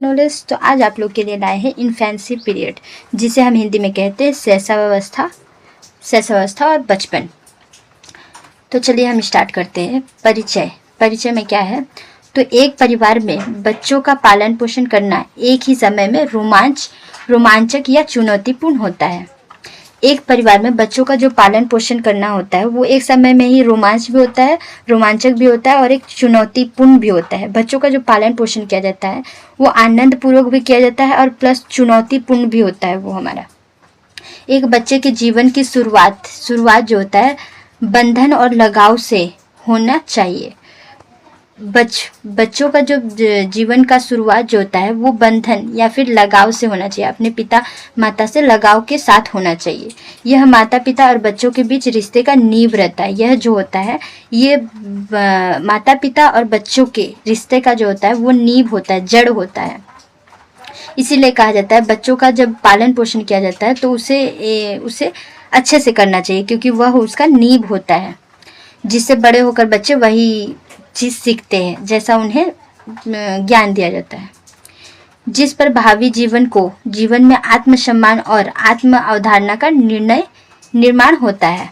Knowledge. तो आज आप लोग के लिए लाए हैं इन्फेंसी पीरियड, जिसे हम हिंदी में कहते हैं शैशवावस्था और बचपन। तो चलिए हम स्टार्ट करते हैं। परिचय में क्या है? तो एक परिवार में बच्चों का पालन पोषण करना एक ही समय में रोमांचक या चुनौतीपूर्ण होता है। एक परिवार में बच्चों का जो पालन पोषण करना होता है वो एक समय में ही रोमांचक भी होता है और एक चुनौतीपूर्ण भी होता है। बच्चों का जो पालन पोषण किया जाता है वो आनंद पूर्वक भी किया जाता है और प्लस चुनौतीपूर्ण भी होता है। वो हमारा एक बच्चे के जीवन की शुरुआत जो होता है बंधन और लगाव से होना चाहिए। बच्चों का जो जीवन का शुरुआत जो होता है वो बंधन या फिर लगाव से होना चाहिए, अपने पिता माता से लगाव के साथ होना चाहिए। यह माता पिता और बच्चों के बीच रिश्ते का नींव रहता है। यह जो होता है ये माता पिता और बच्चों के रिश्ते का जो होता है वो नींव होता है, जड़ होता है। इसीलिए कहा जाता है बच्चों का जब पालन पोषण किया जाता है तो उसे अच्छे से करना चाहिए, क्योंकि वह उसका नींव होता है, जिससे बड़े होकर बच्चे वही चीज़ सीखते हैं जैसा उन्हें ज्ञान दिया जाता है। जिस पर भावी जीवन में आत्मसम्मान और आत्म अवधारणा का निर्माण होता है।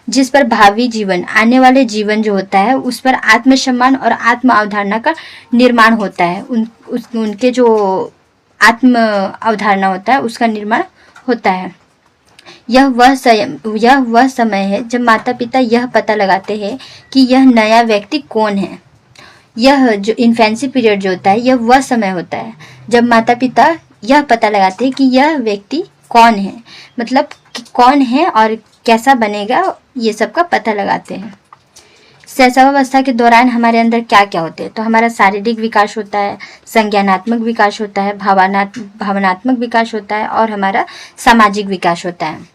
जिस पर भावी जीवन, आने वाले जीवन जो होता है उस पर आत्मसम्मान और आत्म अवधारणा का निर्माण होता है। उनके जो आत्म अवधारणा होता है उसका निर्माण होता है। यह वह समय है जब माता पिता यह पता लगाते हैं कि यह नया व्यक्ति कौन है। यह जो इन्फेंसी पीरियड जो होता है यह वह समय होता है जब माता पिता यह पता लगाते हैं कि यह व्यक्ति कौन है, मतलब कि कौन है और कैसा बनेगा, ये सब का पता लगाते हैं। शैशवावस्था के दौरान हमारे अंदर क्या क्या होते हैं? तो हमारा शारीरिक विकास होता है, संज्ञानात्मक विकास होता है, भावनात्मक विकास होता है और हमारा सामाजिक विकास होता है।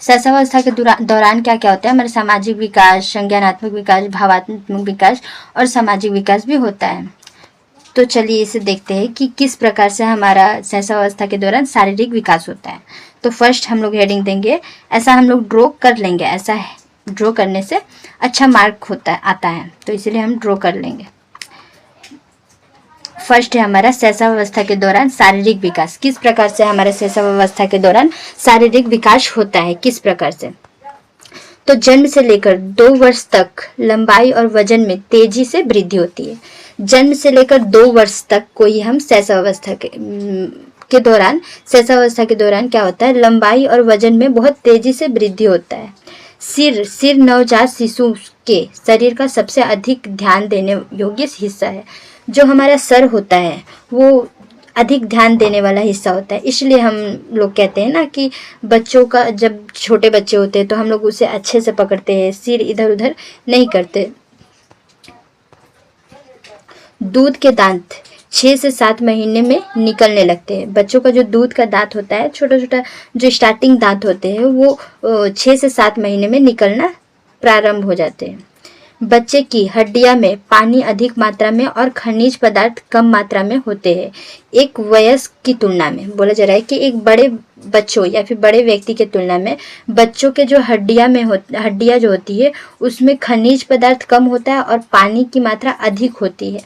शैशवावस्था के दौरान क्या क्या होता है? हमारा सामाजिक विकास, संज्ञानात्मक विकास, भावनात्मक विकास और सामाजिक विकास भी होता है। तो चलिए इसे देखते हैं कि किस प्रकार से हमारा शैशवावस्था के दौरान शारीरिक विकास होता है। तो फर्स्ट हम लोग हेडिंग देंगे, ऐसा हम लोग ड्रॉ कर लेंगे। ऐसा है, ड्रॉ करने से अच्छा मार्क आता है, तो इसीलिए हम ड्रॉ कर लेंगे। फर्स्ट है हमारा शैशवावस्था के दौरान शारीरिक विकास। किस प्रकार से हमारे शैशवावस्था के दौरान शारीरिक विकास होता है, किस प्रकार से? तो जन्म से लेकर 2 वर्ष तक लंबाई और वजन में तेजी से वृद्धि होती है। जन्म से लेकर 2 वर्ष तक कोई हम शैशवावस्था के दौरान क्या होता है? लंबाई और वजन में बहुत तेजी से वृद्धि होता है। सिर नवजात शिशु के शरीर का सबसे अधिक ध्यान देने योग्य हिस्सा है। जो हमारा सर होता है वो अधिक ध्यान देने वाला हिस्सा होता है। इसलिए हम लोग कहते हैं ना कि बच्चों का, जब छोटे बच्चे होते हैं तो हम लोग उसे अच्छे से पकड़ते हैं, सिर इधर उधर नहीं करते। दूध के दांत 6 से 7 महीने में निकलने लगते हैं। बच्चों का जो दूध का दांत होता है, छोटा छोटा जो स्टार्टिंग दांत होते हैं वो 6 से 7 महीने में निकलना प्रारंभ हो जाते हैं। बच्चे की हड्डियां में पानी अधिक मात्रा में और खनिज पदार्थ कम मात्रा में होते हैं। एक वयस्क की तुलना में बोला जा रहा है कि एक बड़े बच्चों या फिर बड़े व्यक्ति के तुलना में बच्चों के जो हड्डियां जो होती है उसमें खनिज पदार्थ कम होता है और पानी की मात्रा अधिक होती है।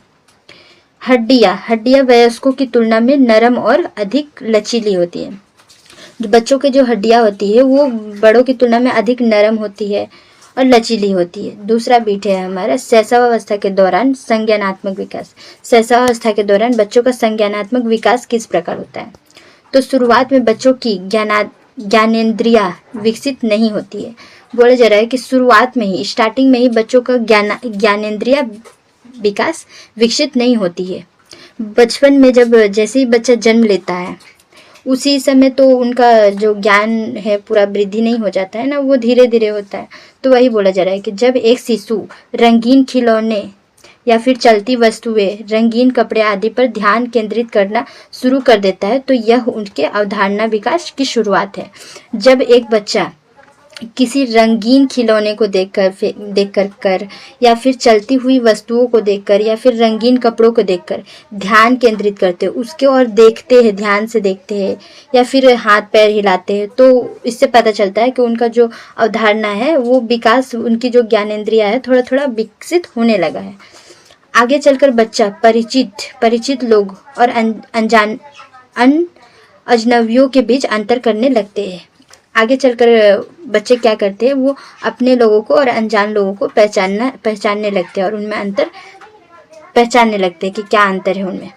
हड्डियां वयस्कों की तुलना में नरम और अधिक लचीली होती है। जो बच्चों की जो हड्डियां होती है वो बड़ों की तुलना में अधिक नरम होती है और लचीली होती है। दूसरा बीट है हमारा शैशवावस्था के दौरान संज्ञानात्मक विकास। शैशवावस्था के दौरान बच्चों का संज्ञानात्मक विकास किस प्रकार होता है? तो शुरुआत में बच्चों की ज्ञानेंद्रियां विकसित नहीं होती है। बोला जा रहा है कि शुरुआत में ही, स्टार्टिंग में ही बच्चों का ज्ञानेंद्रियां विकास विकसित नहीं होती है। बचपन में जैसे ही बच्चा जन्म लेता है उसी समय तो उनका जो ज्ञान है पूरा वृद्धि नहीं हो जाता है ना, वो धीरे धीरे होता है। तो वही बोला जा रहा है कि जब एक शिशु रंगीन खिलौने या फिर चलती वस्तुएं, रंगीन कपड़े आदि पर ध्यान केंद्रित करना शुरू कर देता है तो यह उनके अवधारणा विकास की शुरुआत है। जब एक बच्चा किसी रंगीन खिलौने को देखकर या फिर चलती हुई वस्तुओं को देखकर या फिर रंगीन कपड़ों को देखकर ध्यान केंद्रित करते हैं, उसके और देखते हैं, ध्यान से देखते हैं या फिर हाथ पैर हिलाते हैं, तो इससे पता चलता है कि उनका जो अवधारणा है वो विकास, उनकी जो ज्ञानेंद्रिया है थोड़ा थोड़ा विकसित होने लगा है। आगे चलकर बच्चा परिचित लोग और अजनबियों के बीच अंतर करने लगते हैं। आगे चलकर बच्चे क्या करते हैं, वो अपने लोगों को और अनजान लोगों को पहचानने लगते हैं और उनमें अंतर पहचानने लगते हैं कि क्या अंतर है उनमें।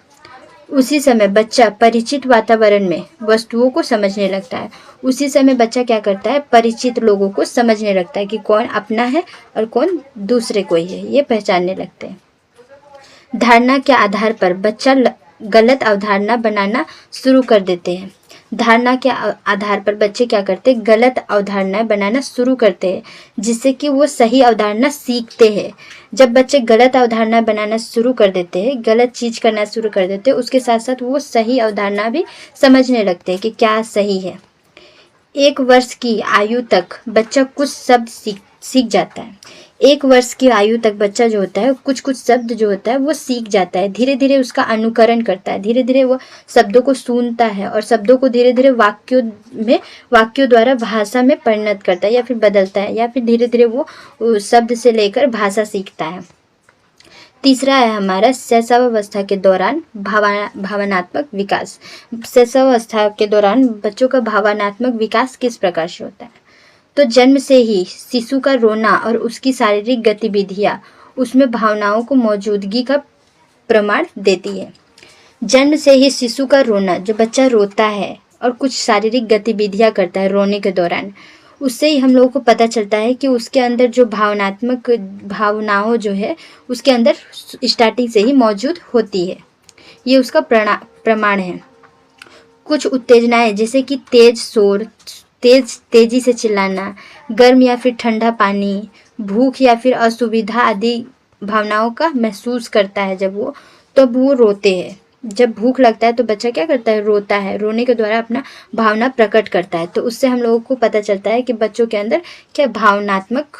उसी समय बच्चा परिचित वातावरण में वस्तुओं को समझने लगता है। उसी समय बच्चा क्या करता है, परिचित लोगों को समझने लगता है कि कौन अपना है और कौन दूसरे कोई है, ये पहचानने लगते हैं। धारणा के आधार पर बच्चा गलत अवधारणा बनाना शुरू कर देते हैं। धारणा के आधार पर बच्चे क्या करते हैं, गलत अवधारणाएं बनाना शुरू करते हैं, जिससे कि वो सही अवधारणा सीखते हैं। जब बच्चे गलत अवधारणा बनाना शुरू कर देते हैं, गलत चीज करना शुरू कर देते हैं, उसके साथ साथ वो सही अवधारणा भी समझने लगते हैं कि क्या सही है। 1 वर्ष की आयु तक बच्चा कुछ शब्द सीख जाता है। 1 वर्ष की आयु तक बच्चा जो होता है कुछ शब्द जो होता है वो सीख जाता है। धीरे धीरे उसका अनुकरण करता है, धीरे धीरे वो शब्दों को सुनता है और शब्दों को धीरे धीरे वाक्यों द्वारा भाषा में परिणत करता है या फिर बदलता है, या फिर धीरे धीरे वो शब्द से लेकर भाषा सीखता है। तीसरा है हमारा शैशवावस्था के दौरान भावनात्मक विकास। शैशवावस्था के दौरान बच्चों का भावनात्मक विकास किस प्रकार से होता है, तो जन्म से ही शिशु का रोना और उसकी शारीरिक गतिविधियां उसमें भावनाओं को मौजूदगी का प्रमाण देती है। जन्म से ही शिशु का रोना, जो बच्चा रोता है और कुछ शारीरिक गतिविधियां करता है रोने के दौरान, उससे ही हम लोगों को पता चलता है कि उसके अंदर जो भावनाओं जो है उसके अंदर स्टार्टिंग से ही मौजूद होती है। ये उसका प्रमाण है। कुछ उत्तेजनाएं जैसे कि तेज शोर, तेजी से चिल्लाना, गर्म या फिर ठंडा पानी, भूख या फिर असुविधा आदि भावनाओं का महसूस करता है तब वो रोते हैं। जब भूख लगता है तो बच्चा क्या करता है, रोता है। रोने के द्वारा अपना भावना प्रकट करता है। तो उससे हम लोगों को पता चलता है कि बच्चों के अंदर क्या भावनात्मक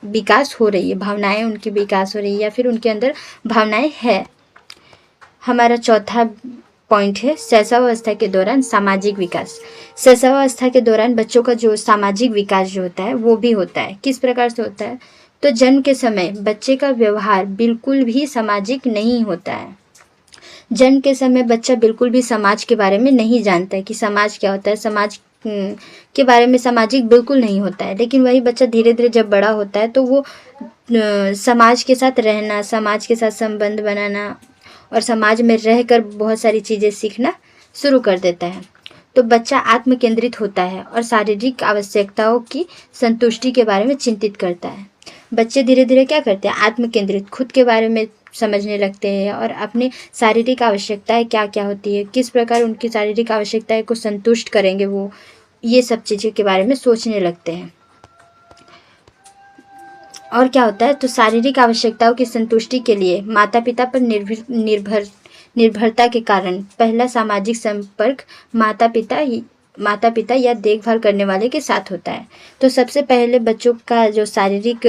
विकास हो रही है, भावनाएं उनकी विकास हो रही है या फिर उनके अंदर भावनाएं है। हमारा चौथा पॉइंट है शैशवावस्था के दौरान सामाजिक विकास। शैशवावस्था के दौरान बच्चों का जो सामाजिक विकास जो होता है वो भी होता है। किस प्रकार से होता है, तो जन्म के समय बच्चे का व्यवहार बिल्कुल भी सामाजिक नहीं होता है। जन्म के समय बच्चा बिल्कुल भी समाज के बारे में नहीं जानता है कि समाज क्या होता है, समाज के बारे में सामाजिक बिल्कुल नहीं होता है। लेकिन वही बच्चा धीरे धीरे जब बड़ा होता है तो वो समाज के साथ रहना, समाज के साथ संबंध बनाना और समाज में रहकर बहुत सारी चीज़ें सीखना शुरू कर देता है। तो बच्चा आत्म केंद्रित होता है और शारीरिक आवश्यकताओं की संतुष्टि के बारे में चिंतित करता है। बच्चे धीरे धीरे क्या करते हैं, आत्म केंद्रित, खुद के बारे में समझने लगते हैं और अपनी शारीरिक आवश्यकताएं क्या क्या होती है, किस प्रकार उनकी शारीरिक आवश्यकताएं को संतुष्ट करेंगे वो, ये सब चीज़ों के बारे में सोचने लगते हैं। और क्या होता है, तो शारीरिक आवश्यकताओं की संतुष्टि के लिए माता पिता पर निर्भरता के कारण पहला सामाजिक संपर्क माता पिता या देखभाल करने वाले के साथ होता है। तो सबसे पहले बच्चों का जो शारीरिक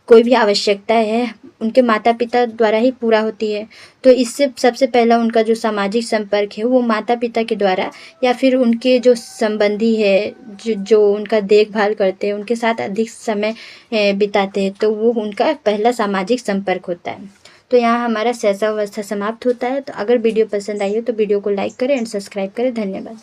कोई भी आवश्यकता है उनके माता पिता द्वारा ही पूरा होती है। तो इससे सबसे पहला उनका जो सामाजिक संपर्क है वो माता पिता के द्वारा या फिर उनके जो संबंधी है जो उनका देखभाल करते हैं, उनके साथ अधिक समय बिताते हैं, तो वो उनका पहला सामाजिक संपर्क होता है। तो यहाँ हमारा शैशवावस्था समाप्त होता है। तो अगर वीडियो पसंद आई हो तो वीडियो को लाइक करें एंड सब्सक्राइब करें। धन्यवाद।